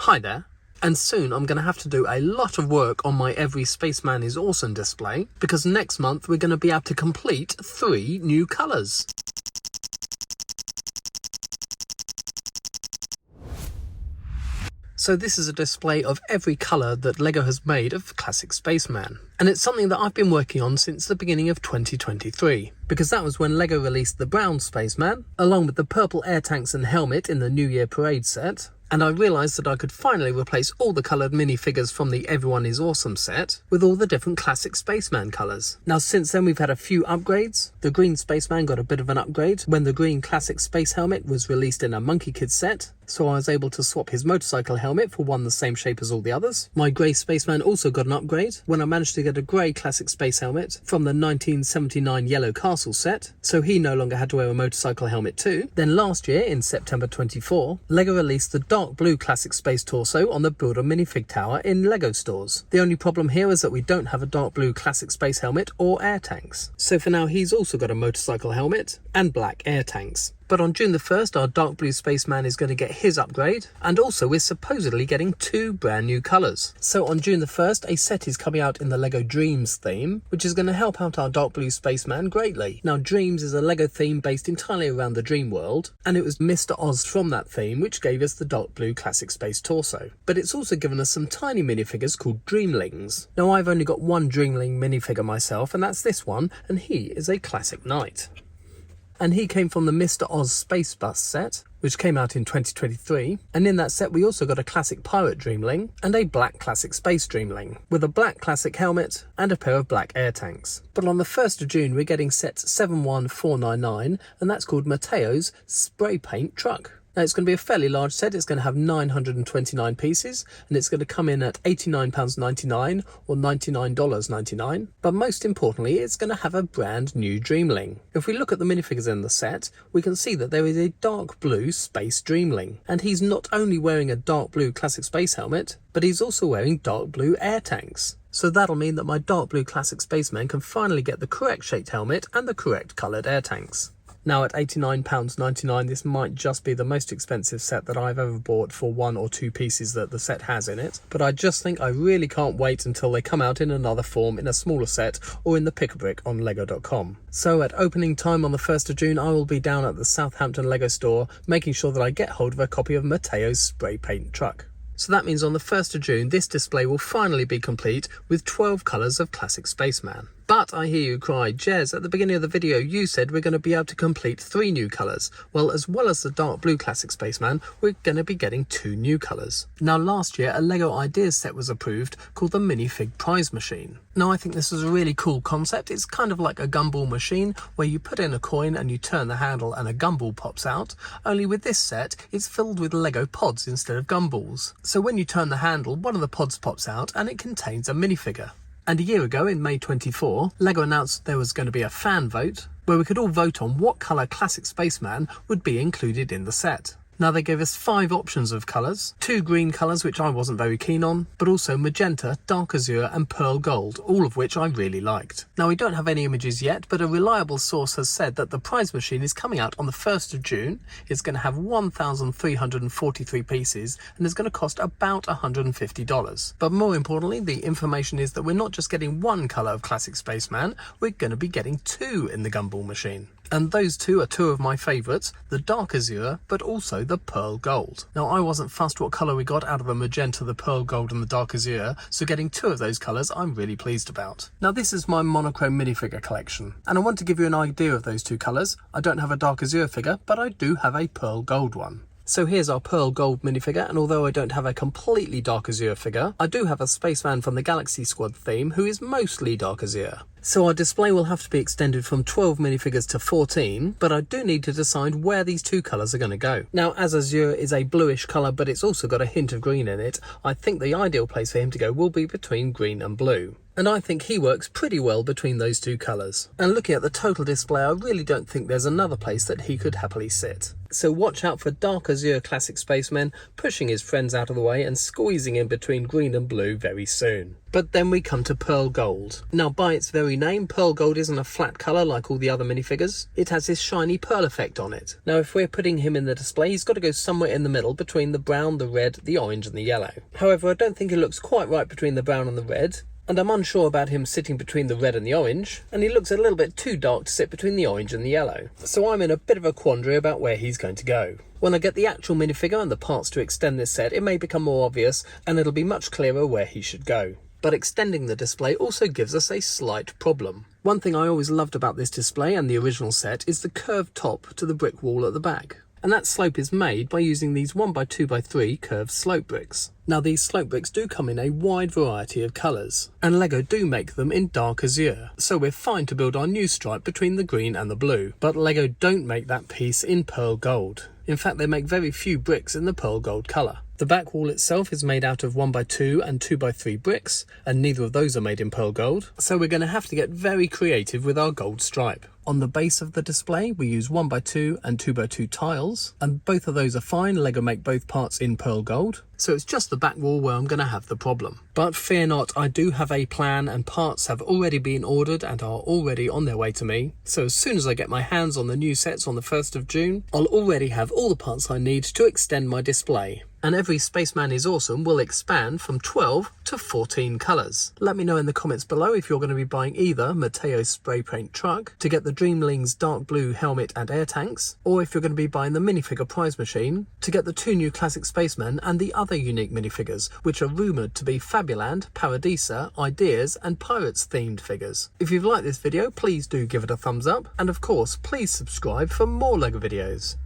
Hi there. And soon I'm going to have to do a lot of work on my Every Spaceman is Awesome display, because next month we're going to be able to complete 3 new colours. So this is a display of every colour that LEGO has made of Classic Spaceman. And it's something that I've been working on since the beginning of 2023. Because that was when LEGO released the brown Spaceman, along with the purple air tanks and helmet in the New Year Parade set. And I realised that I could finally replace all the coloured minifigures from the Everyone is Awesome set with all the different Classic Spaceman colours. Now since then we've had a few upgrades. The green Spaceman got a bit of an upgrade when the green Classic Space Helmet was released in a Monkey Kid set, so I was able to swap his motorcycle helmet for one the same shape as all the others. My grey Spaceman also got an upgrade when I managed to get a grey Classic Space Helmet from the 1979 Yellow Castle set, so he no longer had to wear a motorcycle helmet too. Then last year, in September 24, LEGO released the dark blue Classic Space Torso on the Builder Minifig Tower in LEGO stores. The only problem here is that we don't have a dark blue Classic Space Helmet or air tanks. So for now he's also got a motorcycle helmet and black air tanks. But on June the 1st, our dark blue Spaceman is going to get his upgrade, and also we're supposedly getting 2 brand new colours. So on June the 1st, a set is coming out in the LEGO Dreams theme, which is going to help out our dark blue Spaceman greatly. Now Dreams is a LEGO theme based entirely around the dream world, and it was Mr. Oz from that theme which gave us the dark blue Classic Space Torso. But it's also given us some tiny minifigures called Dreamlings. Now I've only got one Dreamling minifigure myself, and that's this one, and he is a Classic Knight. And he came from the Mr. Oz Space Bus set, which came out in 2023, and in that set we also got a Classic Pirate Dreamling and a black Classic Space Dreamling, with a black Classic helmet and a pair of black air tanks. But on the 1st of June we're getting set 71499, and that's called Mateo's Spray Paint Truck. Now it's going to be a fairly large set. It's going to have 929 pieces, and it's going to come in at £89.99 or $99.99. But most importantly, it's going to have a brand new Dreamling. If we look at the minifigures in the set, we can see that there is a dark blue Space Dreamling, and he's not only wearing a dark blue Classic Space helmet, but he's also wearing dark blue air tanks. So that'll mean that my dark blue Classic Spaceman can finally get the correct shaped helmet and the correct coloured air tanks. Now at £89.99, this might just be the most expensive set that I've ever bought for 1 or 2 pieces that the set has in it. But I just think I really can't wait until they come out in another form in a smaller set or in the Pick-a-Brick on lego.com. So at opening time on the 1st of June, I will be down at the Southampton LEGO store making sure that I get hold of a copy of Mateo's Spray Paint Truck. So that means on the 1st of June, this display will finally be complete with 12 colours of Classic Spaceman. But I hear you cry, Jez, at the beginning of the video you said we're going to be able to complete 3 new colours. Well, as well as the dark blue Classic Spaceman, we're going to be getting 2 new colours. Now last year a LEGO Ideas set was approved called the Minifig Prize Machine. Now I think this is a really cool concept. It's kind of like a gumball machine where you put in a coin and you turn the handle and a gumball pops out. Only with this set, it's filled with LEGO pods instead of gumballs. So when you turn the handle, one of the pods pops out and it contains a minifigure. And a year ago, in May 24, LEGO announced there was going to be a fan vote where we could all vote on what colour Classic Spaceman would be included in the set. Now they gave us 5 options of colours, 2 green colours which I wasn't very keen on, but also magenta, dark azure and pearl gold, all of which I really liked. Now we don't have any images yet, but a reliable source has said that the prize machine is coming out on the 1st of June, it's going to have 1,343 pieces and is going to cost about $150. But more importantly, the information is that we're not just getting 1 colour of Classic Spaceman, we're going to be getting 2 in the gumball machine. And those 2 are 2 of my favourites, the dark azure, but also the pearl gold. Now I wasn't fussed what colour we got out of the magenta, the pearl gold and the dark azure, so getting 2 of those colours I'm really pleased about. Now this is my monochrome minifigure collection, and I want to give you an idea of those 2 colours. I don't have a dark azure figure, but I do have a pearl gold one. So here's our pearl gold minifigure, and although I don't have a completely dark azure figure, I do have a spaceman from the Galaxy Squad theme who is mostly dark azure. So our display will have to be extended from 12 minifigures to 14, but I do need to decide where these 2 colours are going to go. Now as azure is a bluish colour but it's also got a hint of green in it, I think the ideal place for him to go will be between green and blue. And I think he works pretty well between those 2 colours. And looking at the total display, I really don't think there's another place that he could happily sit. So watch out for dark azure classic spacemen pushing his friends out of the way and squeezing in between green and blue very soon. But then we come to pearl gold. Now by its very name, pearl gold isn't a flat colour like all the other minifigures. It has this shiny pearl effect on it. Now if we're putting him in the display, he's got to go somewhere in the middle between the brown, the red, the orange and the yellow. However, I don't think it looks quite right between the brown and the red, and I'm unsure about him sitting between the red and the orange, and he looks a little bit too dark to sit between the orange and the yellow. So I'm in a bit of a quandary about where he's going to go. When I get the actual minifigure and the parts to extend this set, it may become more obvious and it'll be much clearer where he should go. But extending the display also gives us a slight problem. One thing I always loved about this display and the original set is the curved top to the brick wall at the back. And that slope is made by using these 1x2x3 curved slope bricks. Now these slope bricks do come in a wide variety of colours, and LEGO do make them in dark azure, so we're fine to build our new stripe between the green and the blue. But LEGO don't make that piece in pearl gold. In fact, they make very few bricks in the pearl gold colour. The back wall itself is made out of 1x2 and 2x3 bricks, and neither of those are made in pearl gold, so we're going to have to get very creative with our gold stripe. On the base of the display, we use 1x2 and 2x2 tiles, and both of those are fine. LEGO make both parts in pearl gold, so it's just the back wall where I'm going to have the problem. But fear not, I do have a plan, and parts have already been ordered and are already on their way to me. So as soon as I get my hands on the new sets on the 1st of June, I'll already have all the parts I need to extend my display. And every Spaceman is Awesome will expand from 12 to 14 colours. Let me know in the comments below if you're going to be buying either Matteo's spray paint truck to get the Dreamlings dark blue helmet and air tanks, or if you're going to be buying the minifigure prize machine to get the 2 new classic Spacemen and the other unique minifigures, which are rumoured to be Fabuland, Paradisa, Ideas and Pirates themed figures. If you've liked this video, please do give it a thumbs up, and of course please subscribe for more LEGO videos.